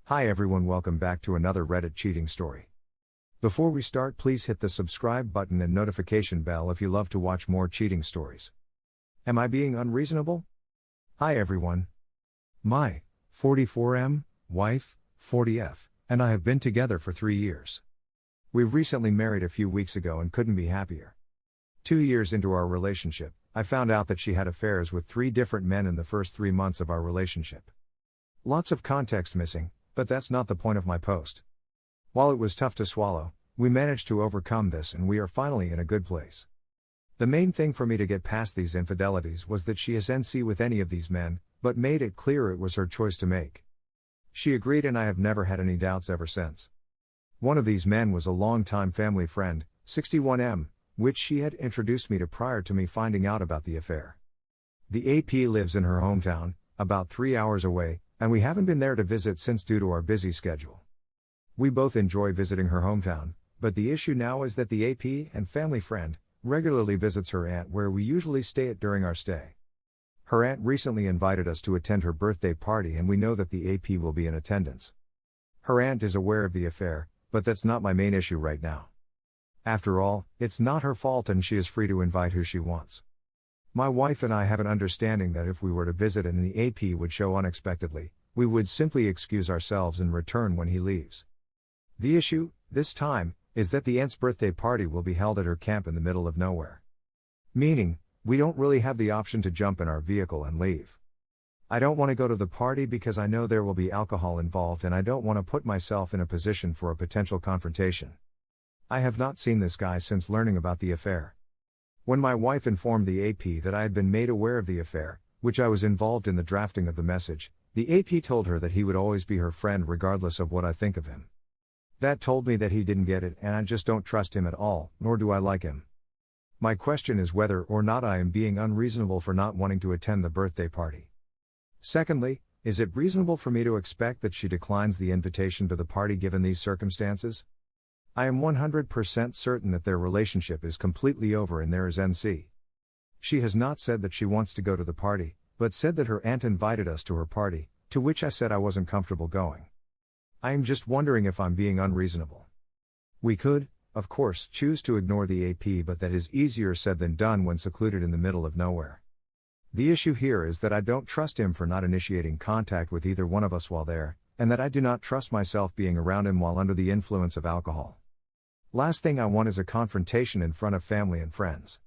Hi everyone, welcome back to another Reddit cheating story. Before we start, please hit the subscribe button and notification bell if you love to watch more cheating stories. Am I being unreasonable? Hi everyone. My 44M wife, 40F, and I have been together for 3 years. We recently married a few weeks ago and couldn't be happier. 2 years into our relationship, I found out that she had affairs with 3 different men in the first 3 months of our relationship. Lots of context missing, but that's not the point of my post. While it was tough to swallow, we managed to overcome this and we are finally in a good place. The main thing for me to get past these infidelities was that she has NC with any of these men, but made it clear it was her choice to make. She agreed and I have never had any doubts ever since. One of these men was a longtime family friend, 61M, which she had introduced me to prior to me finding out about the affair. The AP lives in her hometown, about 3 hours away, and we haven't been there to visit since due to our busy schedule. We both enjoy visiting her hometown, but the issue now is that the AP and family friend regularly visits her aunt where we usually stay at during our stay. Her aunt recently invited us to attend her birthday party and we know that the AP will be in attendance. Her aunt is aware of the affair, but that's not my main issue right now. After all, it's not her fault and she is free to invite who she wants. My wife and I have an understanding that if we were to visit and the AP would show unexpectedly, we would simply excuse ourselves and return when he leaves. The issue, this time, is that the aunt's birthday party will be held at her camp in the middle of nowhere. Meaning, we don't really have the option to jump in our vehicle and leave. I don't want to go to the party because I know there will be alcohol involved and I don't want to put myself in a position for a potential confrontation. I have not seen this guy since learning about the affair. When my wife informed the AP that I had been made aware of the affair, which I was involved in the drafting of the message, the AP told her that he would always be her friend regardless of what I think of him. That told me that he didn't get it and I just don't trust him at all, nor do I like him. My question is whether or not I am being unreasonable for not wanting to attend the birthday party. Secondly, is it reasonable for me to expect that she declines the invitation to the party given these circumstances? I am 100% certain that their relationship is completely over and there is NC. She has not said that she wants to go to the party, but said that her aunt invited us to her party, to which I said I wasn't comfortable going. I am just wondering if I'm being unreasonable. We could, of course, choose to ignore the AP, but that is easier said than done when secluded in the middle of nowhere. The issue here is that I don't trust him for not initiating contact with either one of us while there, and that I do not trust myself being around him while under the influence of alcohol. Last thing I want is a confrontation in front of family and friends.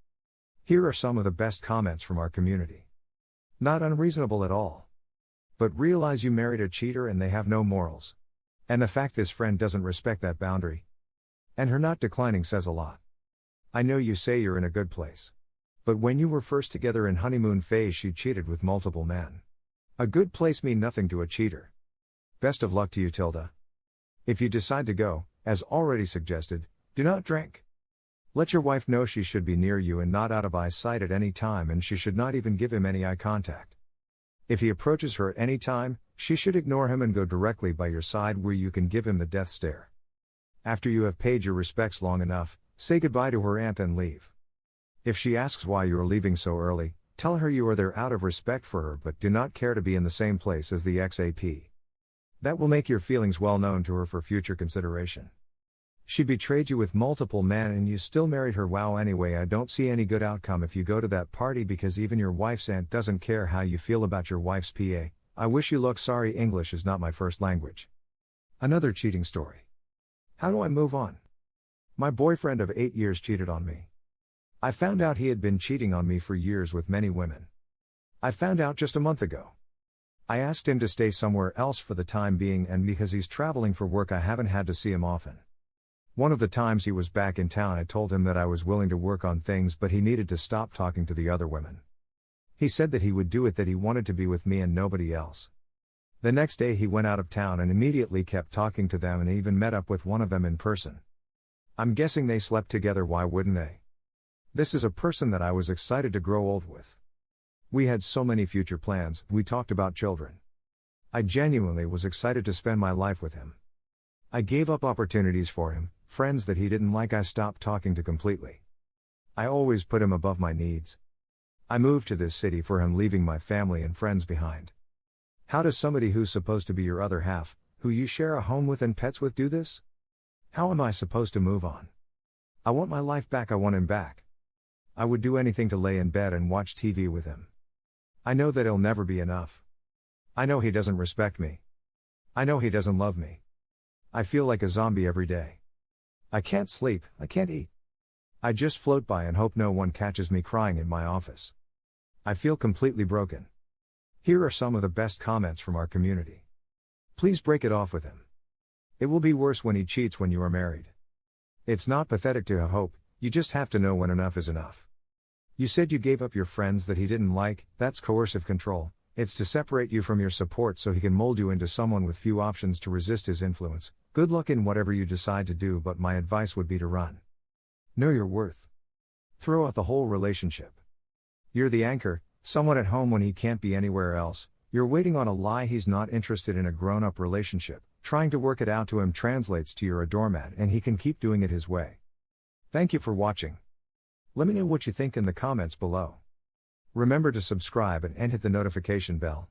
Here are some of the best comments from our community. Not unreasonable at all. But realize you married a cheater and they have no morals. And the fact this friend doesn't respect that boundary. And her not declining says a lot. I know you say you're in a good place. But when you were first together in honeymoon phase she cheated with multiple men. A good place mean nothing to a cheater. Best of luck to you, Tilda. If you decide to go, as already suggested, do not drink. Let your wife know she should be near you and not out of eyesight at any time, and she should not even give him any eye contact. If he approaches her at any time, she should ignore him and go directly by your side where you can give him the death stare. After you have paid your respects long enough, say goodbye to her aunt and leave. If she asks why you are leaving so early, tell her you are there out of respect for her but do not care to be in the same place as the ex-AP. That will make your feelings well known to her for future consideration. She betrayed you with multiple men and you still married her. Wow, anyway, I don't see any good outcome if you go to that party because even your wife's aunt doesn't care how you feel about your wife's PA. I wish you luck. Sorry, English is not my first language. Another cheating story. How do I move on? My boyfriend of 8 years cheated on me. I found out he had been cheating on me for years with many women. I found out just a month ago. I asked him to stay somewhere else for the time being and because he's traveling for work I haven't had to see him often. One of the times he was back in town I told him that I was willing to work on things but he needed to stop talking to the other women. He said that he would do it, that he wanted to be with me and nobody else. The next day he went out of town and immediately kept talking to them and even met up with one of them in person. I'm guessing they slept together. Why wouldn't they? This is a person that I was excited to grow old with. We had so many future plans, we talked about children. I genuinely was excited to spend my life with him. I gave up opportunities for him, friends that he didn't like I stopped talking to completely. I always put him above my needs. I moved to this city for him, leaving my family and friends behind. How does somebody who's supposed to be your other half who you share a home with and pets with do this? How am I supposed to move on? I want my life back, I want him back. I would do anything to lay in bed and watch TV with him. I know that it'll never be enough. I know he doesn't respect me. I know he doesn't love me. I feel like a zombie every day. I can't sleep, I can't eat. I just float by and hope no one catches me crying in my office. I feel completely broken. Here are some of the best comments from our community. Please break it off with him. It will be worse when he cheats when you are married. It's not pathetic to have hope, you just have to know when enough is enough. You said you gave up your friends that he didn't like, that's coercive control. It's to separate you from your support so he can mold you into someone with few options to resist his influence. Good luck in whatever you decide to do, but my advice would be to run. Know your worth. Throw out the whole relationship. You're the anchor, someone at home when he can't be anywhere else. You're waiting on a lie. He's not interested in a grown-up relationship. Trying to work it out to him translates to you're a doormat and he can keep doing it his way. Thank you for watching. Let me know what you think in the comments below. Remember to subscribe and hit the notification bell.